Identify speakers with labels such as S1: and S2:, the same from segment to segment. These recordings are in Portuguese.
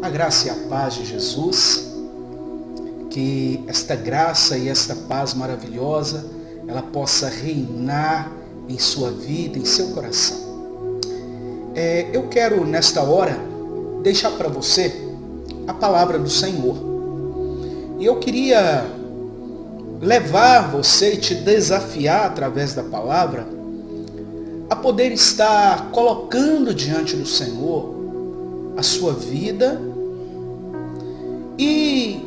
S1: A graça e a paz de Jesus, que esta graça e esta paz maravilhosa, ela possa reinar em sua vida, em seu coração. Eu quero nesta hora deixar para você a palavra do Senhor. E eu queria levar você e te desafiar através da palavra a poder estar colocando diante do Senhor a sua vida e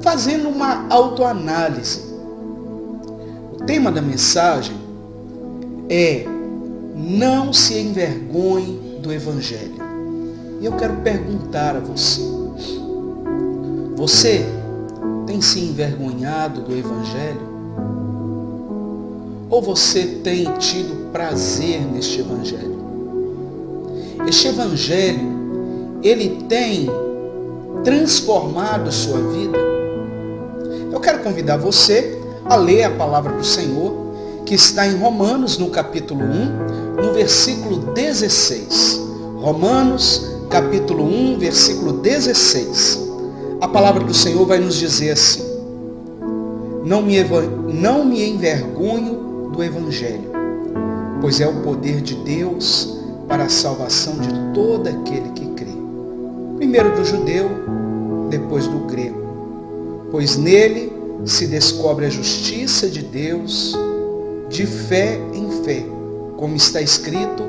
S1: fazendo uma autoanálise. O tema da mensagem é: não se envergonhe do Evangelho. E eu quero perguntar a você: você tem se envergonhado do Evangelho? Ou você tem tido prazer neste Evangelho? Este Evangelho, ele tem transformado a sua vida? Eu quero convidar você a ler a palavra do Senhor, que está em Romanos, no capítulo 1, no versículo 16. Romanos, capítulo 1, versículo 16. A palavra do Senhor vai nos dizer assim: não me envergonho do Evangelho, pois é o poder de Deus para a salvação de todo aquele que crê. Primeiro do judeu, depois do grego. Pois nele se descobre a justiça de Deus de fé em fé. Como está escrito,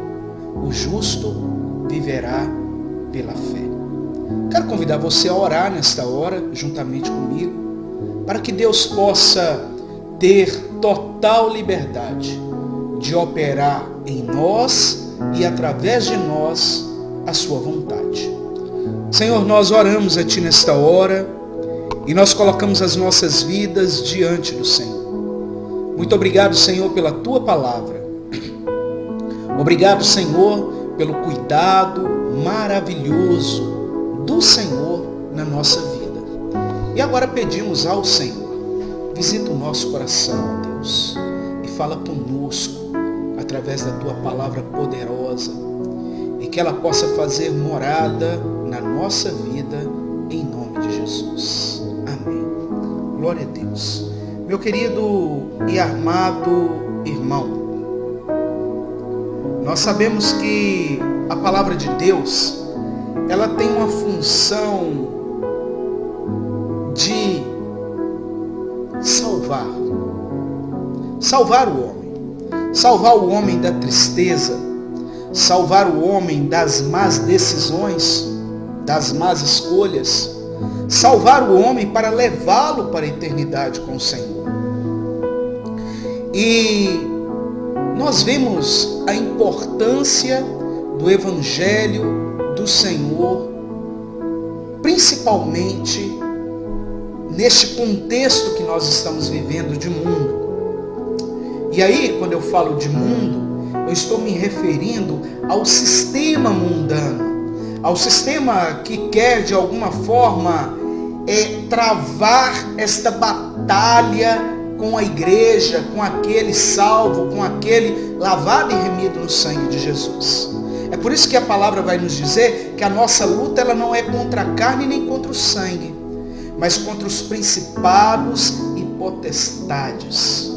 S1: o justo viverá pela fé. Quero convidar você a orar nesta hora, juntamente comigo, para que Deus possa ter total liberdade de operar em nós e através de nós a sua vontade. Senhor, nós oramos a Ti nesta hora e nós colocamos as nossas vidas diante do Senhor. Muito obrigado, Senhor, pela Tua palavra. Obrigado, Senhor, pelo cuidado maravilhoso do Senhor na nossa vida. E agora pedimos ao Senhor: visita o nosso coração, Deus, e fala conosco através da Tua palavra poderosa, e que ela possa fazer morada na nossa vida, em nome de Jesus. Amém. Glória a Deus. Meu querido e amado irmão, nós sabemos que a palavra de Deus, ela tem uma função de salvar o homem da tristeza, salvar o homem das más decisões, das más escolhas, salvar o homem para levá-lo para a eternidade com o Senhor. E nós vemos a importância do Evangelho do Senhor, principalmente neste contexto que nós estamos vivendo de mundo. E aí, quando eu falo de mundo, eu estou me referindo ao sistema mundano, ao sistema que quer, de alguma forma, travar esta batalha com a igreja, com aquele salvo, com aquele lavado e remido no sangue de Jesus. É por isso que a palavra vai nos dizer que a nossa luta, ela não é contra a carne nem contra o sangue, mas contra os principados e potestades.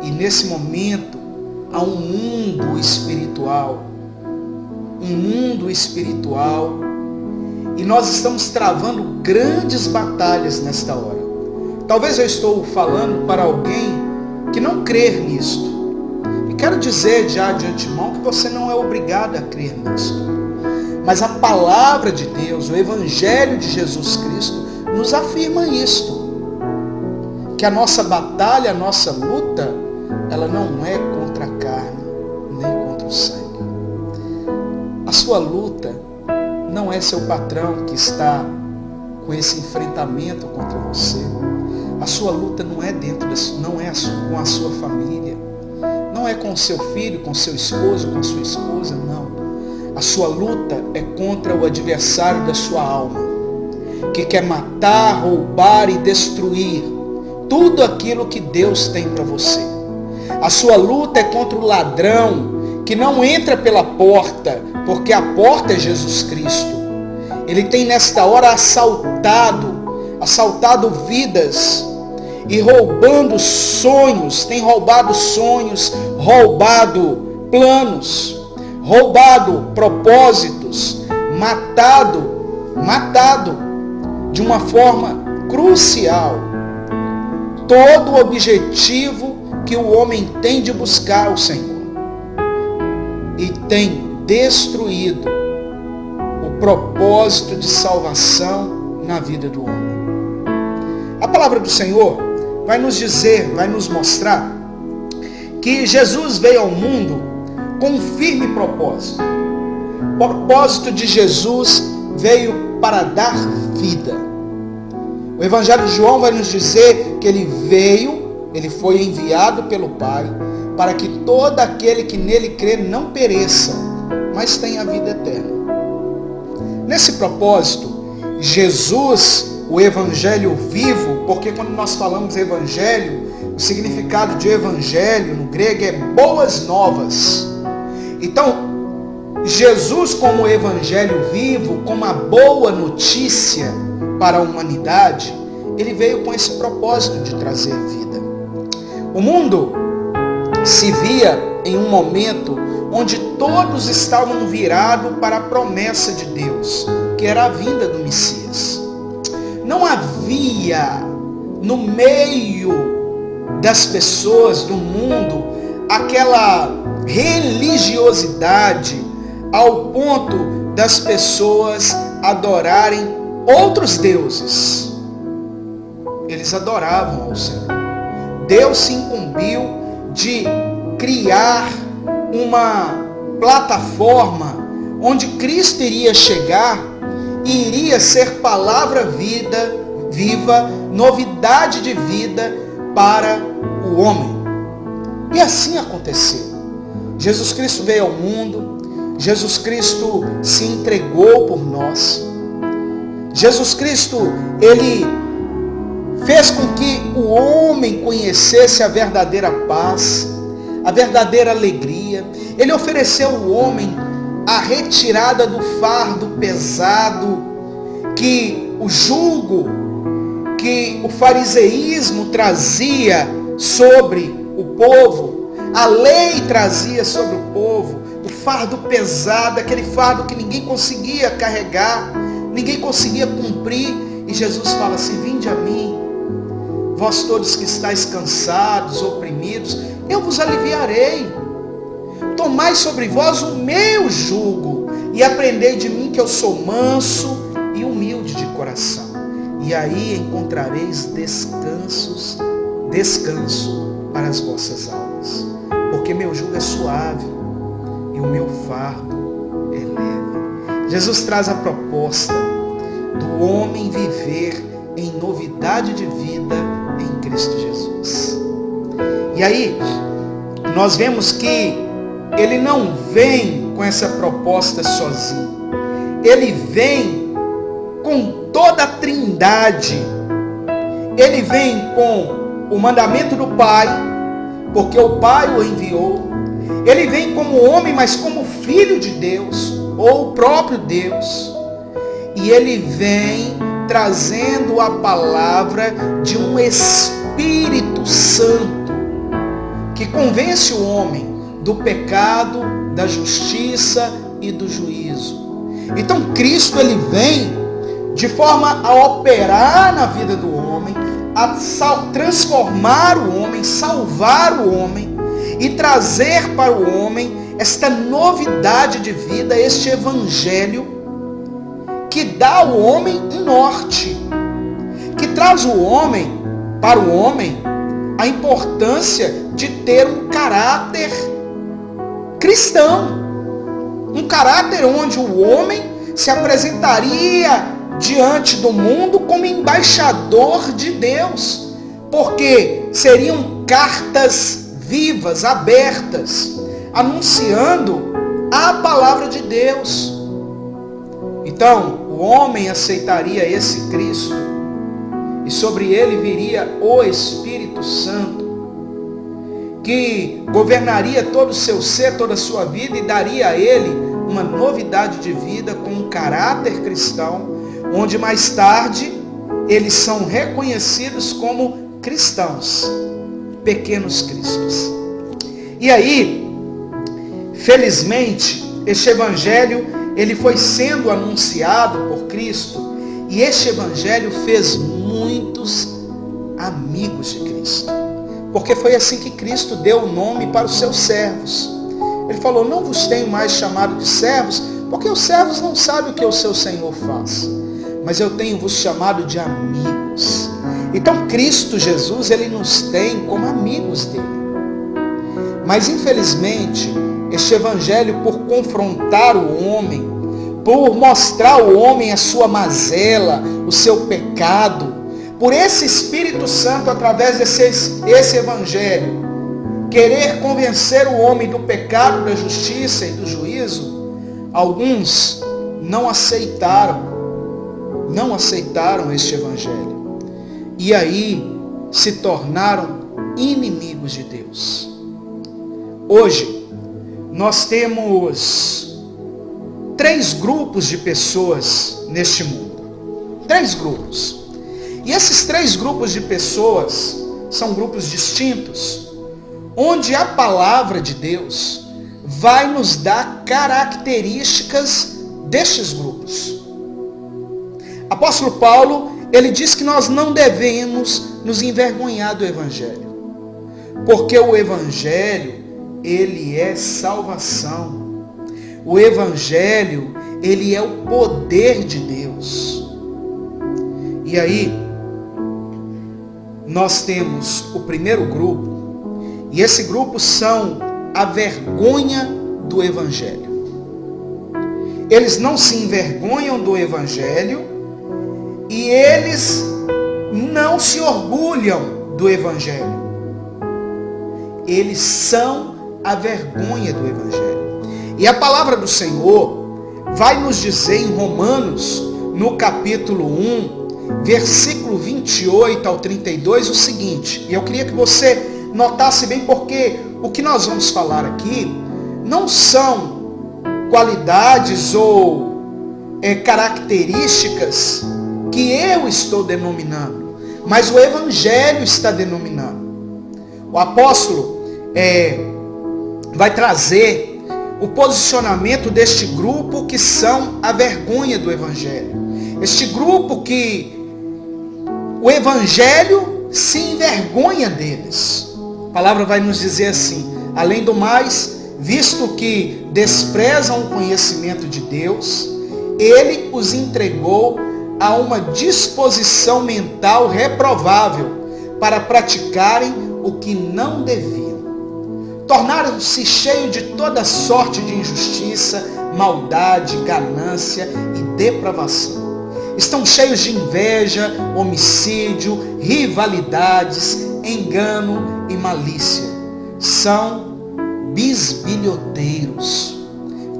S1: E nesse momento há um mundo espiritual, e nós estamos travando grandes batalhas nesta hora. Talvez eu estou falando para alguém que não crer nisto. E quero dizer já de antemão que você não é obrigado a crer nisto. Mas a palavra de Deus, o Evangelho de Jesus Cristo, nos afirma isto. Que a nossa batalha, a nossa luta, ela não é contra a carne, nem contra o sangue. A sua luta não é seu patrão que está com esse enfrentamento contra você. A sua luta não é com a sua família. Não é com o seu filho, com o seu esposo, com a sua esposa, não. A sua luta é contra o adversário da sua alma, que quer matar, roubar e destruir tudo aquilo que Deus tem para você. A sua luta é contra o ladrão, que não entra pela porta, porque a porta é Jesus Cristo. Ele tem nesta hora assaltado vidas e roubando sonhos, tem roubado sonhos, roubado planos, roubado propósitos, matado de uma forma crucial todo o objetivo que o homem tem de buscar o Senhor, e tem destruído o propósito de salvação na vida do homem. A palavra do Senhor vai nos dizer, vai nos mostrar que Jesus veio ao mundo com um firme propósito. O propósito de Jesus veio para dar vida. O Evangelho de João vai nos dizer que ele foi enviado pelo Pai para que todo aquele que nele crê não pereça, mas tenha vida eterna. Nesse propósito, Jesus, o Evangelho vivo, porque quando nós falamos Evangelho, o significado de Evangelho no grego é boas novas. Então, Jesus como Evangelho vivo, como a boa notícia para a humanidade, ele veio com esse propósito de trazer vida. O mundo se via em um momento onde todos estavam virados para a promessa de Deus, que era a vinda do Messias. Não havia no meio das pessoas do mundo aquela religiosidade ao ponto das pessoas adorarem outros deuses. Eles adoravam ao Senhor. Deus se incumbiu de criar uma plataforma onde Cristo iria chegar e iria ser palavra viva, novidade de vida para o homem. E assim aconteceu. Jesus Cristo veio ao mundo, Jesus Cristo se entregou por nós. Jesus Cristo, ele fez com que o homem conhecesse a verdadeira paz, a verdadeira alegria. Ele ofereceu ao homem a retirada do fardo pesado, que o jugo, que o fariseísmo trazia sobre o povo, a lei trazia sobre o povo, o fardo pesado, aquele fardo que ninguém conseguia carregar, ninguém conseguia cumprir. E Jesus fala assim: vinde a mim, vós todos que estáis cansados, oprimidos, eu vos aliviarei. Tomai sobre vós o meu jugo e aprendei de mim, que eu sou manso e humilde de coração. E aí encontrareis descanso para as vossas almas. Porque meu jugo é suave e o meu fardo é leve. Jesus traz a proposta do homem viver em novidade de vida em Cristo Jesus. E aí, nós vemos que ele não vem com essa proposta sozinho. Ele vem com toda a trindade. Ele vem com o mandamento do Pai, porque o Pai o enviou. Ele vem como homem, mas como filho de Deus, ou o próprio Deus. E ele vem trazendo a palavra de um Espírito Santo, que convence o homem do pecado, da justiça e do juízo. Então Cristo, ele vem de forma a operar na vida do homem, a transformar o homem, salvar o homem e trazer para o homem esta novidade de vida, este evangelho que dá ao homem um norte, que traz o homem, para o homem, a importância de ter um caráter cristão, um caráter onde o homem se apresentaria diante do mundo como embaixador de Deus, porque seriam cartas vivas, abertas, anunciando a palavra de Deus. Então, o homem aceitaria esse Cristo e sobre ele viria o Espírito Santo, que governaria todo o seu ser, toda a sua vida, e daria a ele uma novidade de vida com um caráter cristão, onde mais tarde eles são reconhecidos como cristãos, pequenos cristos. E aí, felizmente, este evangelho, ele foi sendo anunciado por Cristo, e este evangelho fez muitos amigos de Cristo. Porque foi assim que Cristo deu o nome para os seus servos. Ele falou, não vos tenho mais chamado de servos, porque os servos não sabem o que o seu Senhor faz. Mas eu tenho vos chamado de amigos. Então Cristo Jesus, ele nos tem como amigos dele. Mas infelizmente, este evangelho, por confrontar o homem, por mostrar ao homem a sua mazela, o seu pecado, por esse Espírito Santo, através desse evangelho, querer convencer o homem do pecado, da justiça e do juízo, alguns não aceitaram este evangelho. E aí se tornaram inimigos de Deus. Hoje, nós temos 3 grupos de pessoas neste mundo. 3 grupos. E esses 3 grupos de pessoas são grupos distintos, onde a palavra de Deus vai nos dar características destes grupos. Apóstolo Paulo, ele diz que nós não devemos nos envergonhar do evangelho, porque o evangelho, ele é salvação. O evangelho, ele é o poder de Deus. E aí, nós temos o primeiro grupo, e esse grupo são a vergonha do evangelho. Eles não se envergonham do evangelho e eles não se orgulham do evangelho. Eles são a vergonha do evangelho. E a palavra do Senhor vai nos dizer em Romanos, no capítulo 1, versículo 28 ao 32, o seguinte, e eu queria que você notasse bem, porque o que nós vamos falar aqui não são qualidades ou características que eu estou denominando, mas o evangelho está denominando. O apóstolo vai trazer o posicionamento deste grupo que são a vergonha do evangelho. Este grupo que o evangelho se envergonha deles. A palavra vai nos dizer assim, além do mais, visto que desprezam o conhecimento de Deus, ele os entregou a uma disposição mental reprovável para praticarem o que não deviam. Tornaram-se cheios de toda sorte de injustiça, maldade, ganância e depravação. Estão cheios de inveja, homicídio, rivalidades, engano e malícia. São bisbilhoteiros,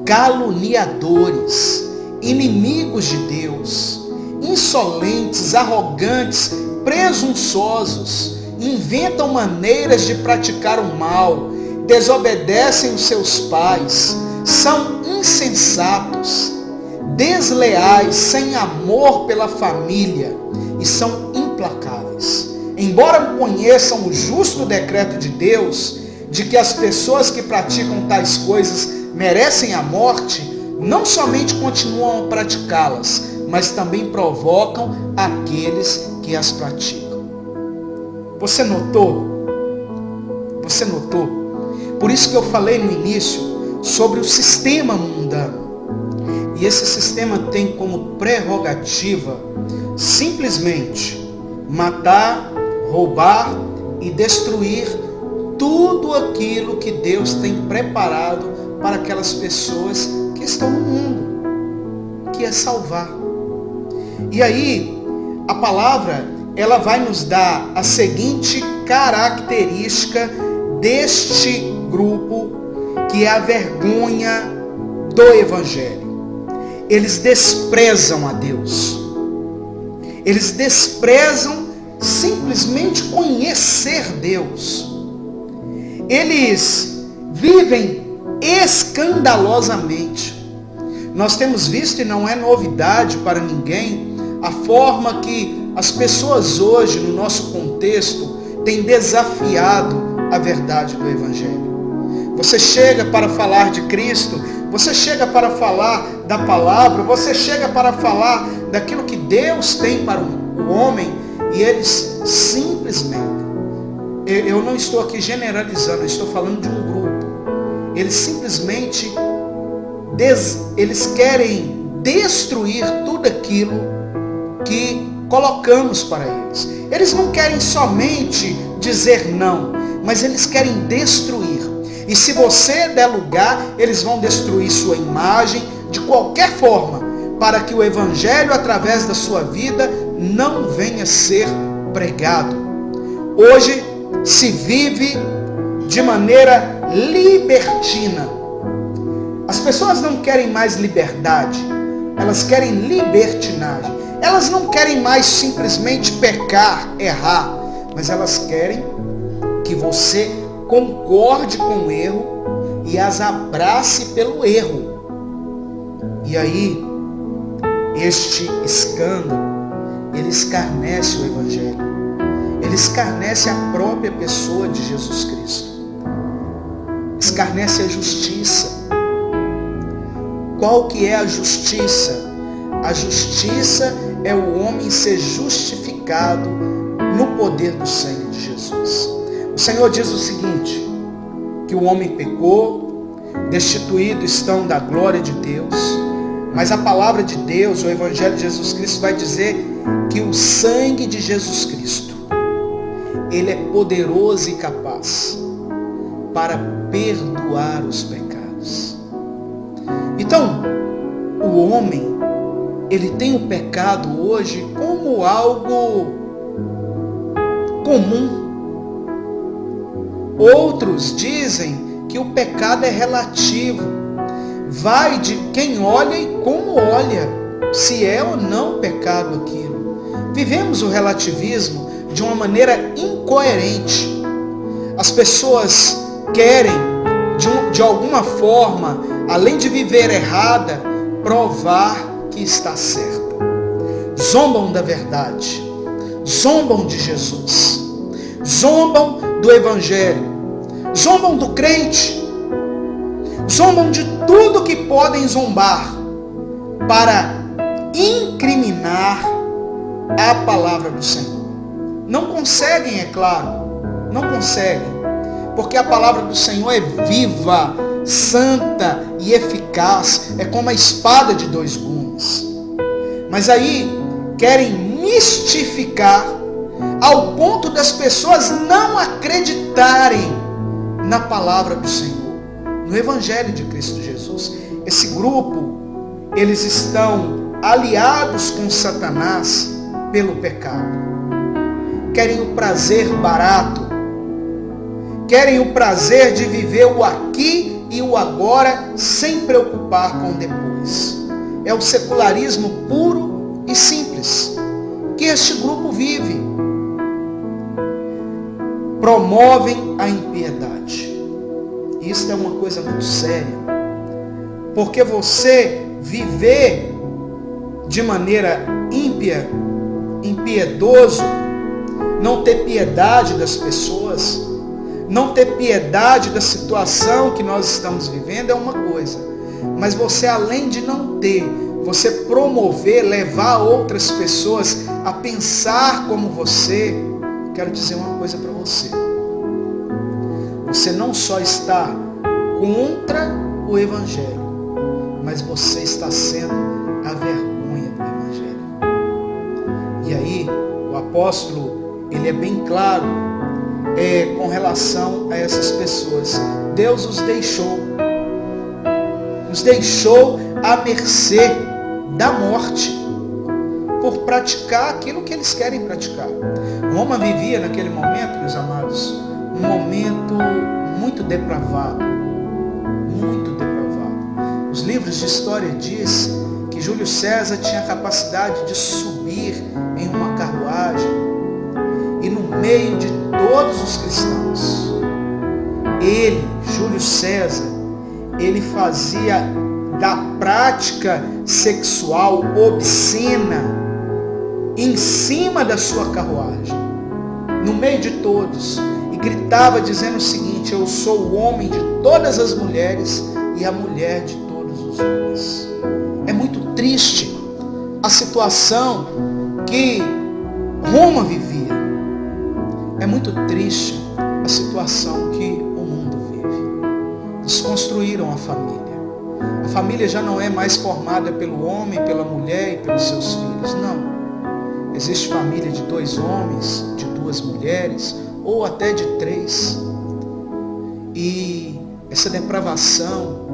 S1: caluniadores, inimigos de Deus, insolentes, arrogantes, presunçosos, inventam maneiras de praticar o mal, desobedecem os seus pais, são insensatos, desleais, sem amor pela família e são implacáveis. Embora conheçam o justo decreto de Deus, de que as pessoas que praticam tais coisas merecem a morte, não somente continuam a praticá-las, mas também provocam aqueles que as praticam. Você notou? Você notou? Por isso que eu falei no início sobre o sistema mundano. E esse sistema tem como prerrogativa simplesmente matar, roubar e destruir tudo aquilo que Deus tem preparado para aquelas pessoas que estão no mundo, que é salvar. E aí, a palavra, ela vai nos dar a seguinte característica deste grupo, que é a vergonha do evangelho. Eles desprezam a Deus. Eles desprezam simplesmente conhecer Deus. Eles vivem escandalosamente. Nós temos visto, e não é novidade para ninguém, a forma que as pessoas hoje, no nosso contexto, têm desafiado a verdade do Evangelho. Você chega para falar de Cristo, você chega para falar da palavra, você chega para falar daquilo que Deus tem para o homem, e eles simplesmente, eu não estou aqui generalizando, eu estou falando de um grupo, eles simplesmente eles querem destruir tudo aquilo que colocamos para eles. Eles não querem somente dizer não, mas eles querem destruir. E se você der lugar, eles vão destruir sua imagem de qualquer forma, para que o Evangelho, através da sua vida, não venha a ser pregado. Hoje se vive de maneira libertina. As pessoas não querem mais liberdade, elas querem libertinagem. Elas não querem mais simplesmente pecar, errar, mas elas querem que você concorde com o erro e as abrace pelo erro. E aí, este escândalo, ele escarnece o Evangelho. Ele escarnece a própria pessoa de Jesus Cristo. Escarnece a justiça. Qual que é a justiça? A justiça é o homem ser justificado no poder do sangue de Jesus. O Senhor diz o seguinte, que o homem pecou, destituído estão da glória de Deus, mas a palavra de Deus, o Evangelho de Jesus Cristo, vai dizer que o sangue de Jesus Cristo, ele é poderoso e capaz para perdoar os pecados. Então, o homem, ele tem o pecado hoje como algo comum. Outros dizem que o pecado é relativo. Vai de quem olha e como olha, se é ou não pecado aquilo. Vivemos o relativismo de uma maneira incoerente. As pessoas querem, de alguma forma, além de viver errada, provar que está certa. Zombam da verdade, zombam de Jesus, zombam do Evangelho, zombam do crente, zombam de tudo que podem zombar para incriminar a palavra do Senhor. Não conseguem, é claro, não conseguem, porque a palavra do Senhor é viva, santa e eficaz, é como a espada de dois gumes. Mas aí querem mistificar ao ponto das pessoas não acreditarem na palavra do Senhor, no Evangelho de Cristo Jesus. Esse grupo, eles estão aliados com Satanás pelo pecado. Querem o prazer barato, querem o prazer de viver o aqui e o agora sem preocupar com o depois. É o secularismo puro e simples que este grupo vive. Promovem a impiedade. Isso é uma coisa muito séria, porque você viver de maneira ímpia, impiedoso, não ter piedade das pessoas, não ter piedade da situação que nós estamos vivendo é uma coisa. Mas você, além de não ter, você promover, levar outras pessoas a pensar como você, quero dizer uma coisa para você. Você não só está contra o Evangelho, mas você está sendo a vergonha do Evangelho. E aí, o apóstolo, ele é bem claro com relação a essas pessoas. Deus os deixou à mercê da morte por praticar aquilo que eles querem praticar. Roma vivia naquele momento, meus amados, um momento muito depravado, muito depravado. Os livros de história diz que Júlio César tinha a capacidade de subir em uma carruagem e no meio de todos os cristãos, ele, Júlio César, ele fazia da prática sexual obscena em cima da sua carruagem, no meio de todos, e gritava dizendo o seguinte: eu sou o homem de todas as mulheres e a mulher de todos os homens. É muito triste a situação que Roma vivia. É muito triste a situação que o mundo vive. Desconstruíram a família. A família já não é mais formada pelo homem, pela mulher e pelos seus filhos. Não. Existe família de 2 homens, de 2 mulheres, ou até de 3. E essa depravação,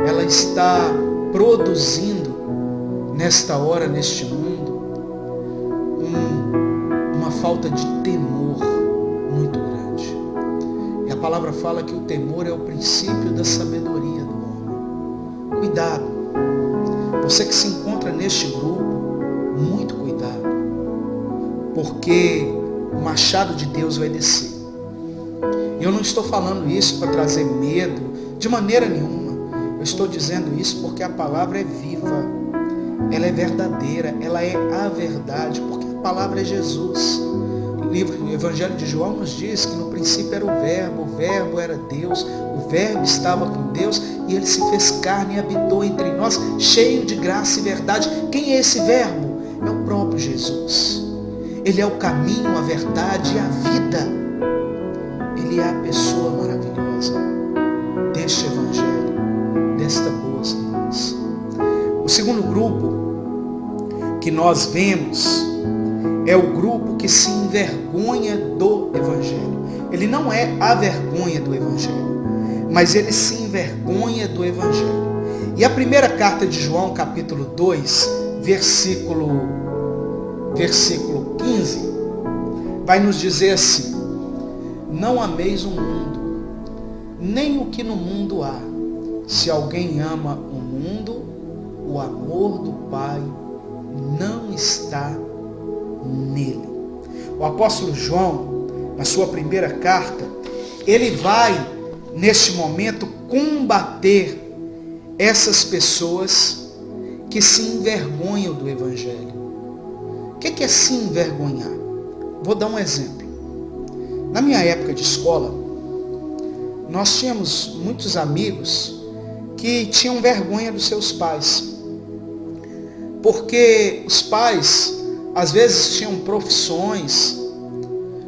S1: ela está produzindo, nesta hora, neste mundo, uma falta de temor muito grande. E a palavra fala que o temor é o princípio da sabedoria do homem. Cuidado. Você que se encontra neste grupo, muito cuidado. Porque o machado de Deus vai descer. E eu não estou falando isso para trazer medo, de maneira nenhuma. Eu estou dizendo isso porque a palavra é viva, ela é verdadeira, ela é a verdade, porque a palavra é Jesus. O Evangelho de João nos diz que no princípio era o verbo era Deus, o verbo estava com Deus e ele se fez carne e habitou entre nós, cheio de graça e verdade. Quem é esse verbo? É o próprio Jesus. Ele é o caminho, a verdade e a vida. Ele é a pessoa maravilhosa deste Evangelho, desta boas novas. O segundo grupo que nós vemos é o grupo que se envergonha do Evangelho. Ele não é a vergonha do Evangelho, mas ele se envergonha do Evangelho. E a primeira carta de João, capítulo 2, versículo 15, vai nos dizer assim: não ameis o mundo, nem o que no mundo há. Se alguém ama o mundo, o amor do Pai não está nele. O apóstolo João, na sua primeira carta, ele vai, neste momento, combater essas pessoas que se envergonham do Evangelho. O que é se envergonhar? Vou dar um exemplo. Na minha época de escola, nós tínhamos muitos amigos que tinham vergonha dos seus pais. Porque os pais, às vezes, tinham profissões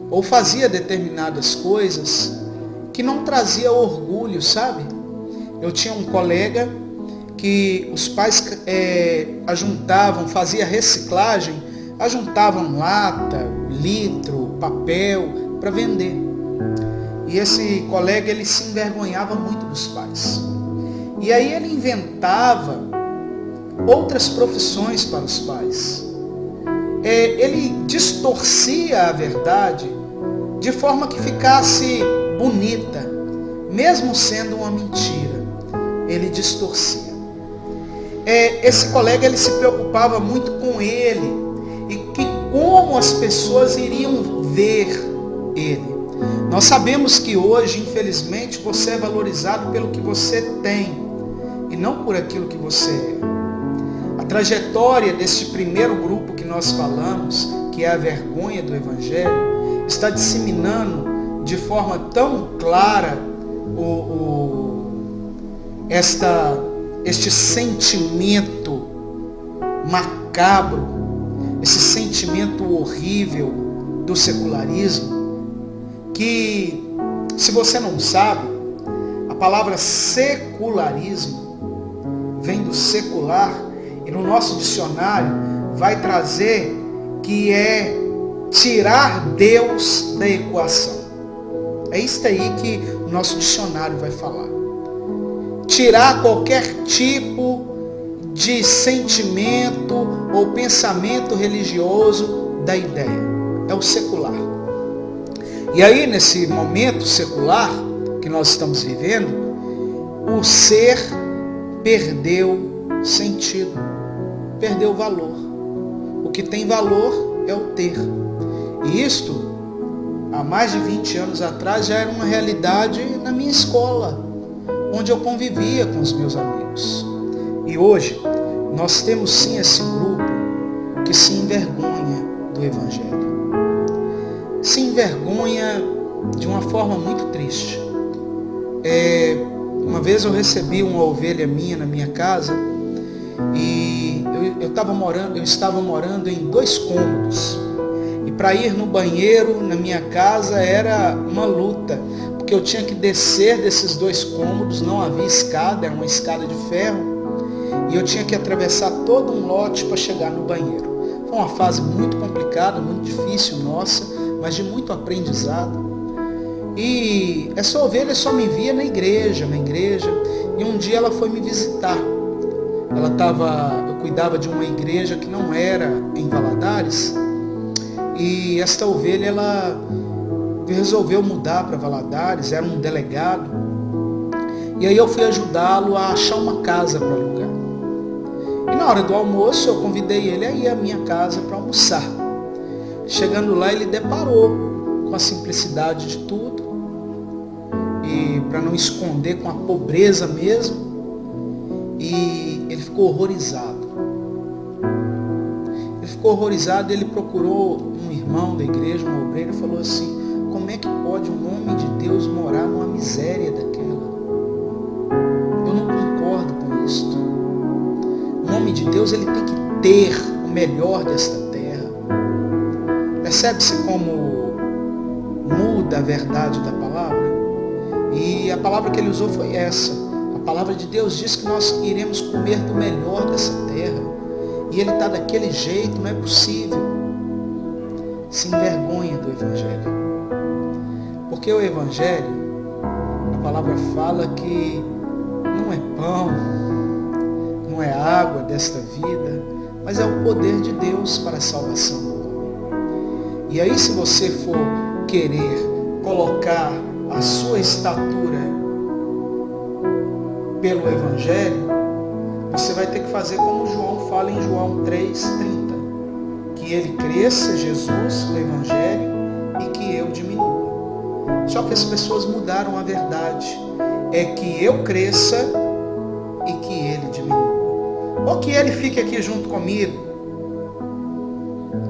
S1: ou fazia determinadas coisas que não trazia orgulho, sabe? Eu tinha um colega que os pais ajuntavam, fazia reciclagem, ajuntavam lata, litro, papel para vender. E esse colega, ele se envergonhava muito dos pais. E aí ele inventava outras profissões para os pais. Ele distorcia a verdade de forma que ficasse bonita, mesmo sendo uma mentira. Ele distorcia. Esse colega, ele se preocupava muito com ele e que como as pessoas iriam ver ele. Nós sabemos que hoje, infelizmente, você é valorizado pelo que você tem e não por aquilo que você é. A trajetória desse primeiro grupo que nós falamos, que é a vergonha do Evangelho, está disseminando de forma tão clara este sentimento macabro, esse sentimento horrível do secularismo, que, se você não sabe, a palavra secularismo vem do secular, e no nosso dicionário vai trazer que é tirar Deus da equação. É isso aí que o nosso dicionário vai falar. Tirar qualquer tipo de sentimento ou pensamento religioso da ideia. É o secular. E aí, nesse momento secular que nós estamos vivendo, o ser perdeu sentido, perdeu valor. O que tem valor é o ter. E isto, há mais de 20 anos atrás, já era uma realidade na minha escola, onde eu convivia com os meus amigos. E hoje nós temos sim esse grupo que se envergonha do Evangelho. Se envergonha de uma forma muito triste. Uma vez eu recebi uma ovelha minha na minha casa e eu estava morando em 2 cômodos. E para ir no banheiro na minha casa era uma luta, porque eu tinha que descer desses 2 cômodos, não havia escada, era uma escada de ferro, e eu tinha que atravessar todo um lote para chegar no banheiro. Foi uma fase muito complicada, muito difícil, nossa, mas de muito aprendizado. E essa ovelha só me via na igreja, e um dia ela foi me visitar. Eu cuidava de uma igreja que não era em Valadares, e esta ovelha, ela resolveu mudar para Valadares, era um delegado, e aí eu fui ajudá-lo a achar uma casa para alugar. E na hora do almoço eu convidei ele a ir à minha casa para almoçar. Chegando lá, ele deparou com a simplicidade de tudo, e para não esconder, com a pobreza mesmo, e ele ficou horrorizado. Ele procurou um irmão da igreja, um obreiro, e falou assim: como é que pode um homem de Deus morar numa miséria daquela? Eu não concordo com isso. Um homem de Deus, ele tem que ter o melhor desta terra. Percebe-se como muda a verdade da palavra? E a palavra que ele usou foi essa. A palavra de Deus diz que nós iremos comer do melhor dessa terra. E ele está daquele jeito, não é possível. Se envergonha do Evangelho. Porque o Evangelho, a palavra fala que não é pão, não é água desta vida, mas é o poder de Deus para a salvação do homem. E aí, se você for querer colocar a sua estatura pelo Evangelho, você vai ter que fazer como João fala em João 3,30. Que ele cresça, Jesus, o Evangelho, e que eu diminua. Só que as pessoas mudaram a verdade. É que eu cresça e que ele diminua. Ou que ele fique aqui junto comigo.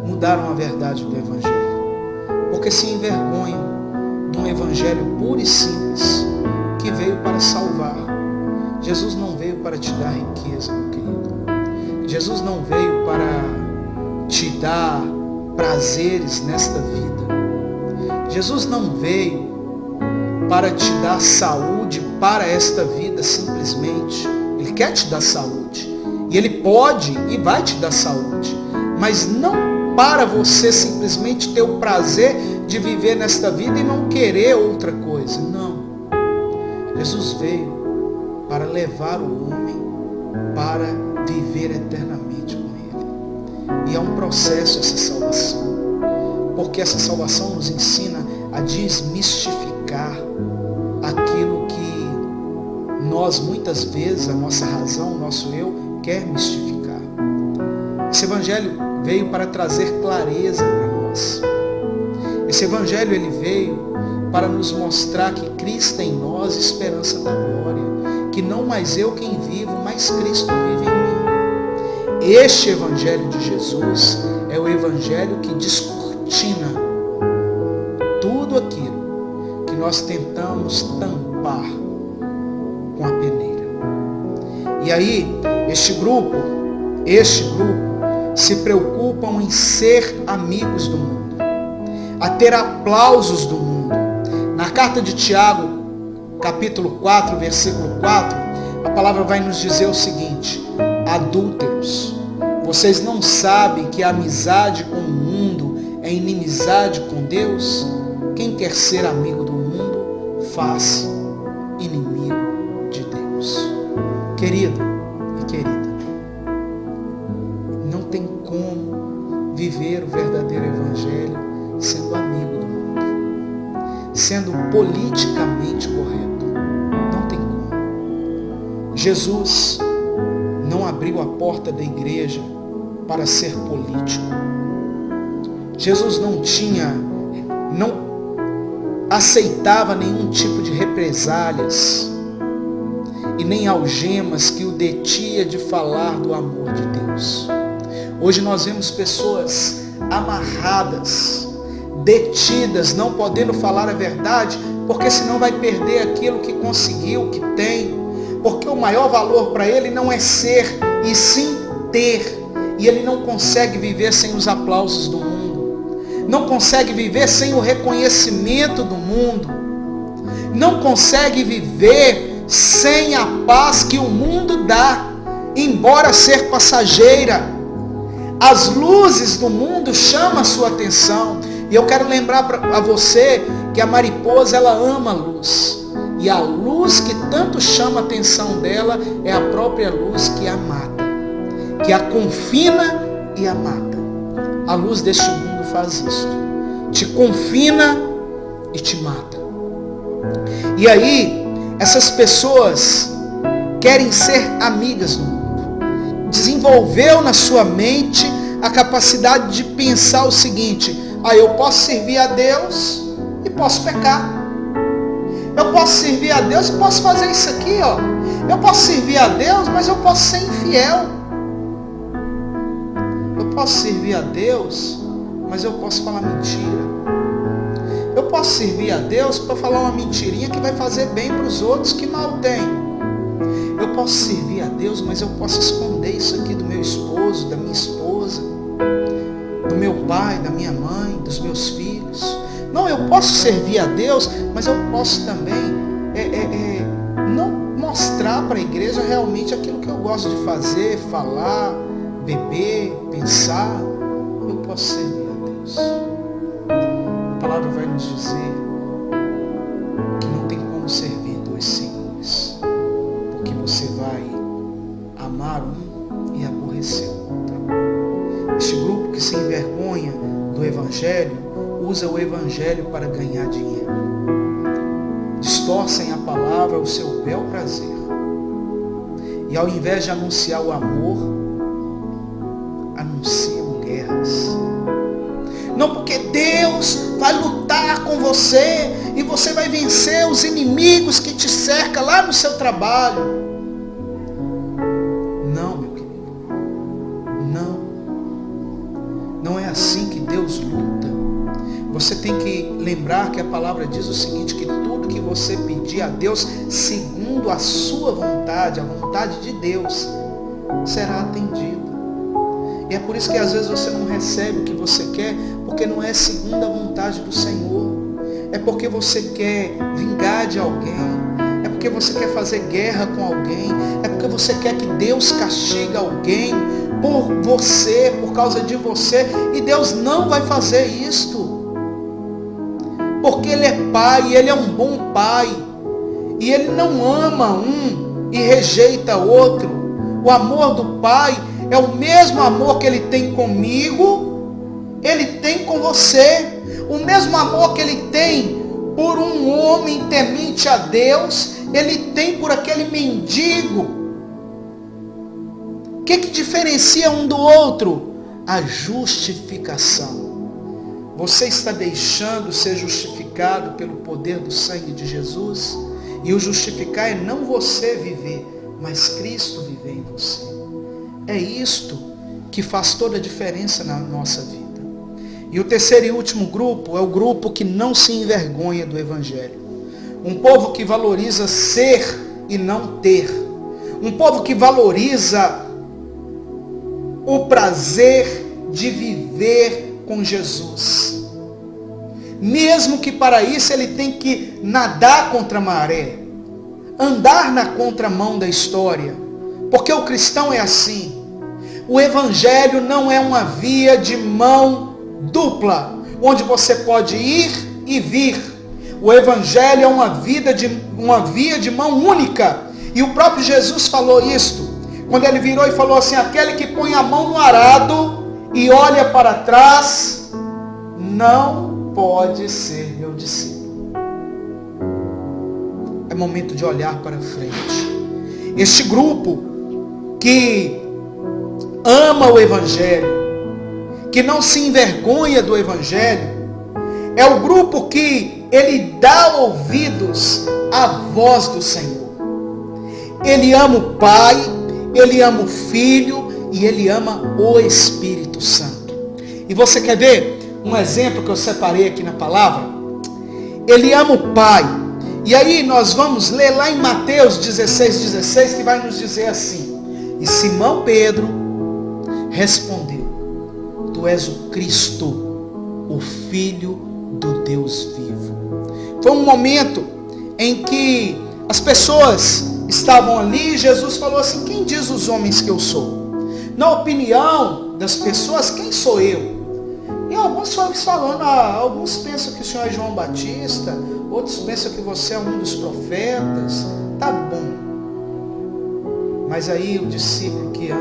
S1: Mudaram a verdade do Evangelho. Porque se envergonham de um Evangelho puro e simples, que veio para salvar. Jesus não veio para te dar riqueza, meu querido. Jesus não veio para te dar prazeres nesta vida. Jesus não veio para te dar saúde para esta vida simplesmente. Ele quer te dar saúde. E Ele pode e vai te dar saúde. Mas não para você simplesmente ter o prazer de viver nesta vida e não querer outra coisa. Não. Jesus veio para levar o homem para viver eternamente com Ele. E é um processo essa salvação. Porque essa salvação nos ensina a desmistificar aquilo que nós, muitas vezes, a nossa razão, o nosso eu, quer mistificar. Esse Evangelho veio para trazer clareza para nós. Esse Evangelho, ele veio para nos mostrar que Cristo é em nós, esperança da glória. Que não mais eu quem vivo, mas Cristo vive em mim. Este Evangelho de Jesus é o Evangelho que descortina tudo aquilo que nós tentamos tampar com a peneira. E aí, este grupo se preocupam em ser amigos do mundo, a ter aplausos do mundo. Na carta de Tiago, capítulo 4, versículo 4, a palavra vai nos dizer o seguinte: adúlteros, vocês não sabem que a amizade com o mundo é inimizade com Deus? Quem quer ser amigo do mundo, faz inimigo de Deus. Querido e querida, não tem como viver o verdadeiro Evangelho sendo amigo do mundo, sendo politicamente correto. Não tem como. Jesus não abriu a porta da igreja para ser político. Jesus não aceitava nenhum tipo de represálias. e nem algemas que o detia de falar do amor de Deus. Hoje nós vemos pessoas amarradas, detidas, não podendo falar a verdade, porque senão vai perder aquilo que conseguiu, que tem. Porque o maior valor para ele não é ser, e sim ter. E ele não consegue viver sem os aplausos do mundo. Não consegue viver sem o reconhecimento do mundo. Não consegue viver sem a paz que o mundo dá, embora ser passageira. As luzes do mundo chamam a sua atenção. E eu quero lembrar a você que a mariposa, ela ama a luz. E a luz que tanto chama a atenção dela é a própria luz que a mata, que a confina e a mata. A luz deste mundo faz isso. Te confina e te mata. E aí, essas pessoas querem ser amigas do mundo. Desenvolveu na sua mente a capacidade de pensar o seguinte: eu posso servir a Deus e posso pecar. Eu posso servir a Deus e posso fazer isso aqui, ó. Eu posso servir a Deus, mas eu posso ser infiel. Eu posso servir a Deus, mas eu posso falar mentira. Eu posso servir a Deus para falar uma mentirinha que vai fazer bem para os outros que mal têm. Eu posso servir a Deus, mas eu posso esconder isso aqui do meu esposo, da minha esposa, do meu pai, da minha mãe, dos meus filhos. Não, eu posso servir a Deus, mas eu posso também não mostrar para a igreja realmente aquilo que eu gosto de fazer, falar, beber, pensar. Eu posso servir a Deus. A palavra vai nos dizer que não tem como servir dois senhores, porque você vai amar um e aborrecer o outro. Este grupo que se envergonha do Evangelho usa o Evangelho para ganhar dinheiro. Distorcem a palavra ao seu bel prazer. E ao invés de anunciar o amor, anunciam guerras. Não, porque Deus vai lutar com você e você vai vencer os inimigos que te cercam lá no seu trabalho. Não, meu querido. Não é assim que Deus luta. Você tem que lembrar que a palavra diz o seguinte, que tudo que você pedir a Deus, segundo a sua vontade, a vontade de Deus, será atendido. E é por isso que às vezes você não recebe o que você quer, porque não é segundo a vontade do Senhor. É porque você quer vingar de alguém, é porque você quer fazer guerra com alguém, é porque você quer que Deus castigue alguém por você, por causa de você, e Deus não vai fazer isto. Porque Ele é Pai, Ele é um bom Pai. E Ele não ama um e rejeita outro. O amor do Pai é o mesmo amor que Ele tem comigo, Ele tem com você. O mesmo amor que Ele tem por um homem temente a Deus, Ele tem por aquele mendigo. O que diferencia um do outro? A justificação. Você está deixando ser justificado pelo poder do sangue de Jesus? E o justificar é não você viver, mas Cristo viver em você. É isto que faz toda a diferença na nossa vida. E o terceiro e último grupo é o grupo que não se envergonha do Evangelho. Um povo que valoriza ser e não ter. Um povo que valoriza o prazer de viver com Jesus. Mesmo que para isso ele tem que nadar contra a maré, andar na contramão da história, porque o cristão é assim. O Evangelho não é uma via de mão dupla, onde você pode ir e vir. O Evangelho é uma via de mão única. E o próprio Jesus falou isto, quando ele virou e falou assim: aquele que põe a mão no arado e olha para trás, não pode ser meu discípulo. É momento de olhar para frente. Este grupo que ama o Evangelho, que não se envergonha do Evangelho, é o grupo que ele dá ouvidos à voz do Senhor. Ele ama o Pai, Ele ama o Filho e Ele ama o Espírito Santo. E você quer ver um exemplo que eu separei aqui na palavra? Ele ama o Pai. E aí nós vamos ler lá em Mateus 16:16, que vai nos dizer assim: e Simão Pedro respondeu: Tu és o Cristo, o Filho do Deus vivo. Foi um momento em que as pessoas estavam ali e Jesus falou assim: quem diz os homens que eu sou? Na opinião das pessoas, quem sou eu? E alguns foram falando, alguns pensam que o Senhor é João Batista, outros pensam que você é um dos profetas. Tá bom. Mas aí o discípulo que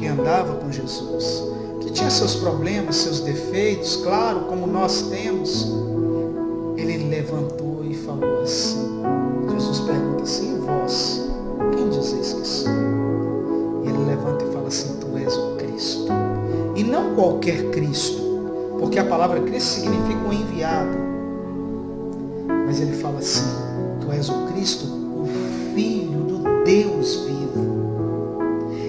S1: andava com Jesus, que tinha seus problemas, seus defeitos, claro, como nós temos, ele levantou e falou assim. Jesus pergunta assim: e vós, quem dizeis que sou? E ele levanta e fala assim: tu és o Cristo. E não qualquer Cristo, porque a palavra Cristo significa um enviado. Mas ele fala assim: tu és o Cristo, o Filho do Deus vivo.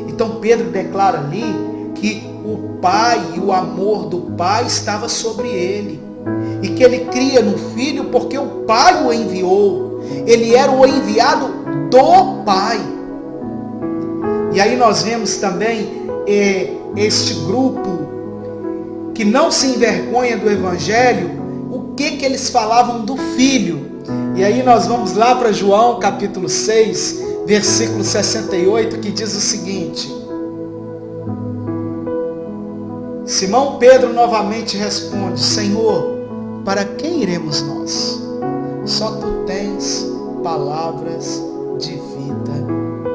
S1: Então Pedro declara ali que o Pai e o amor do Pai estava sobre ele. E que ele cria no Filho porque o Pai o enviou. Ele era o enviado do Pai. E aí nós vemos também este grupo que não se envergonha do Evangelho, o que eles falavam do Filho. E aí nós vamos lá para João capítulo 6, versículo 68, que diz o seguinte: Simão Pedro novamente responde: Senhor, para quem iremos nós? Só tu tens palavras de vida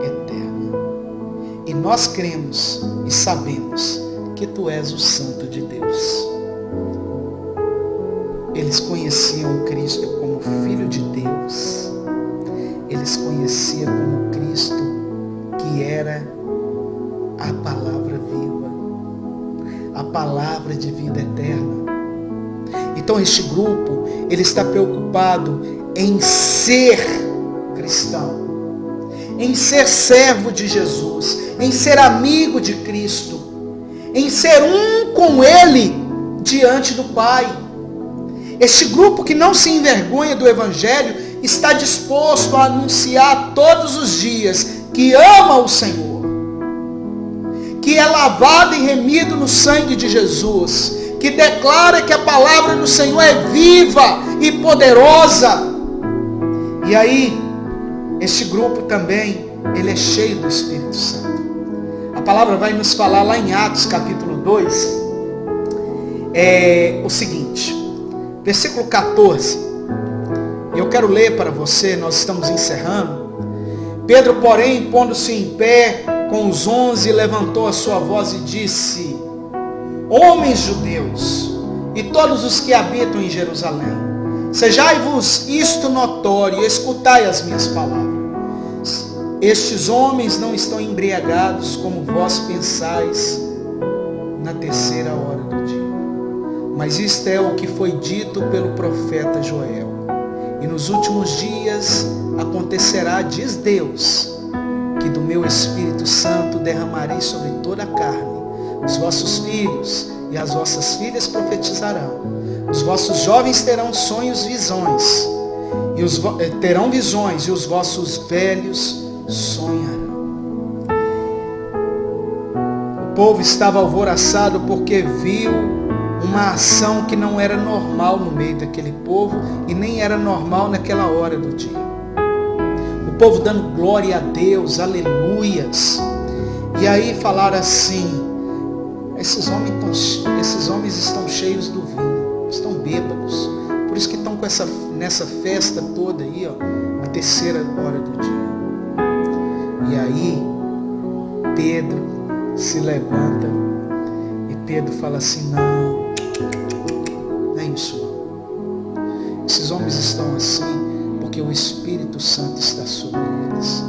S1: eterna. E nós cremos e sabemos que tu és o Santo de Deus. Eles conheciam o Cristo como Filho de Deus. Eles conheciam como Cristo, que era a palavra viva, a palavra de vida eterna. Então este grupo, ele está preocupado em ser cristão, em ser servo de Jesus, em ser amigo de Cristo, em ser um com Ele diante do Pai. Este grupo que não se envergonha do Evangelho está disposto a anunciar todos os dias que ama o Senhor, que é lavado e remido no sangue de Jesus, que declara que a palavra do Senhor é viva e poderosa. E aí, este grupo também, ele é cheio do Espírito Santo. A palavra vai nos falar lá em Atos capítulo 2, o seguinte, versículo 14. Eu quero ler para você, nós estamos encerrando. Pedro, porém, pondo-se em pé com os 11, levantou a sua voz e disse: homens judeus e todos os que habitam em Jerusalém, sejai-vos isto notório e escutai as minhas palavras. Estes homens não estão embriagados como vós pensais na terceira hora do dia. Mas isto é o que foi dito pelo profeta Joel. E nos últimos dias acontecerá, diz Deus, que do meu Espírito Santo derramarei sobre toda a carne. Os vossos filhos e as vossas filhas profetizarão. Os vossos jovens terão sonhos, visões. Terão visões e os vossos velhos sonharão. O povo estava alvoroçado porque viu uma ação que não era normal no meio daquele povo e nem era normal naquela hora do dia. O povo dando glória a Deus, aleluias. E aí falaram assim: esses homens estão cheios do vinho, estão bêbados, por isso que estão nessa festa toda aí, ó, a terceira hora do dia. E aí Pedro se levanta e Pedro fala assim: não é isso não. Esses homens estão assim porque o Espírito Santo está sobre eles.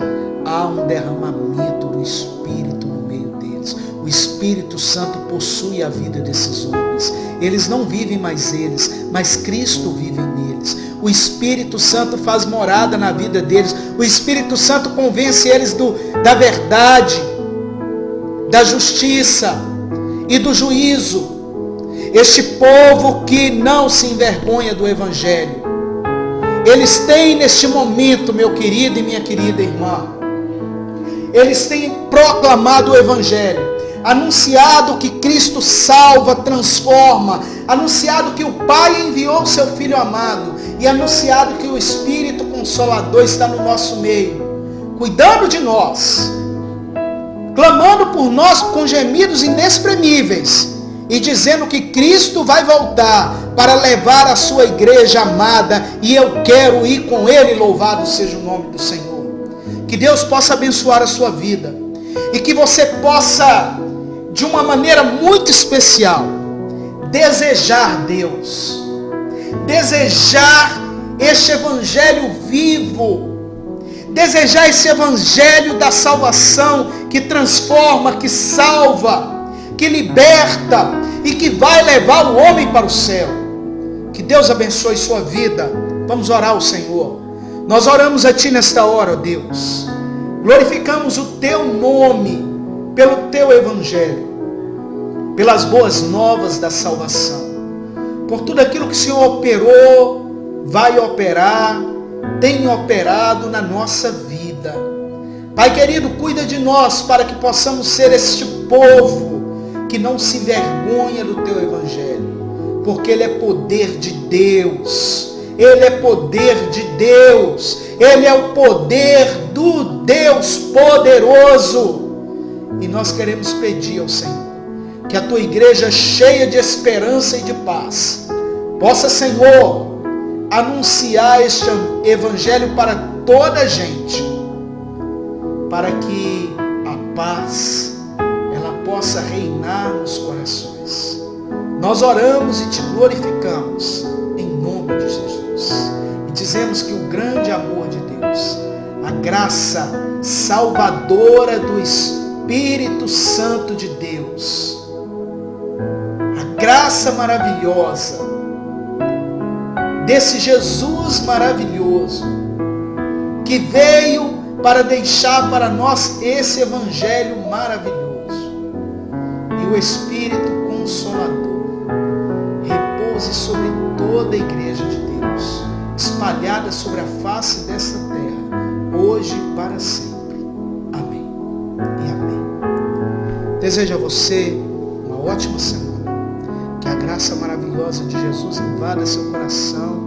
S1: Há um derramamento do Espírito no meio deles. O Espírito Santo possui a vida desses homens. Eles não vivem mais eles, mas Cristo vive neles. deles. O Espírito Santo faz morada na vida deles. O Espírito Santo convence eles da verdade, da justiça e do juízo. Este povo que não se envergonha do Evangelho, eles têm neste momento, meu querido e minha querida irmã, eles têm proclamado o Evangelho, anunciado que Cristo salva, transforma, anunciado que o Pai enviou o seu Filho amado e anunciado que o Espírito Consolador está no nosso meio, cuidando de nós, clamando por nós com gemidos inexprimíveis e dizendo que Cristo vai voltar para levar a sua igreja amada e eu quero ir com Ele, louvado seja o nome do Senhor. Que Deus possa abençoar a sua vida e que você possa, de uma maneira muito especial, desejar Deus, desejar este Evangelho vivo, desejar esse Evangelho da salvação que transforma, que salva, que liberta e que vai levar o homem para o céu. Que Deus abençoe sua vida. Vamos orar ao Senhor. Nós oramos a Ti nesta hora, ó Deus. Glorificamos o Teu nome pelo Teu Evangelho, pelas boas novas da salvação, por tudo aquilo que o Senhor operou, vai operar, tem operado na nossa vida. Pai querido, cuida de nós para que possamos ser este povo que não se envergonha do Teu Evangelho, porque Ele é poder de Deus. Ele é poder de Deus. Ele é o poder do Deus poderoso. E nós queremos pedir ao Senhor que a Tua igreja cheia de esperança e de paz possa, Senhor, anunciar este Evangelho para toda a gente, para que a paz ela possa reinar nos corações. Nós oramos e Te glorificamos em nome de Jesus. E dizemos que o grande amor de Deus, a graça salvadora do Espírito Santo de Deus, a graça maravilhosa desse Jesus maravilhoso, que veio para deixar para nós esse Evangelho maravilhoso, e o Espírito Consolador repouse sobre toda a igreja de Deus, espalhada sobre a face dessa terra, hoje e para sempre. Amém e amém. Desejo a você uma ótima semana. Que a graça maravilhosa de Jesus invada seu coração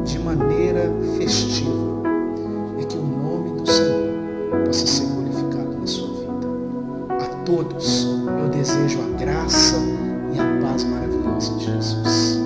S1: de maneira festiva e que o nome do Senhor possa ser glorificado na sua vida. A todos eu desejo a graça e a paz maravilhosa de Jesus.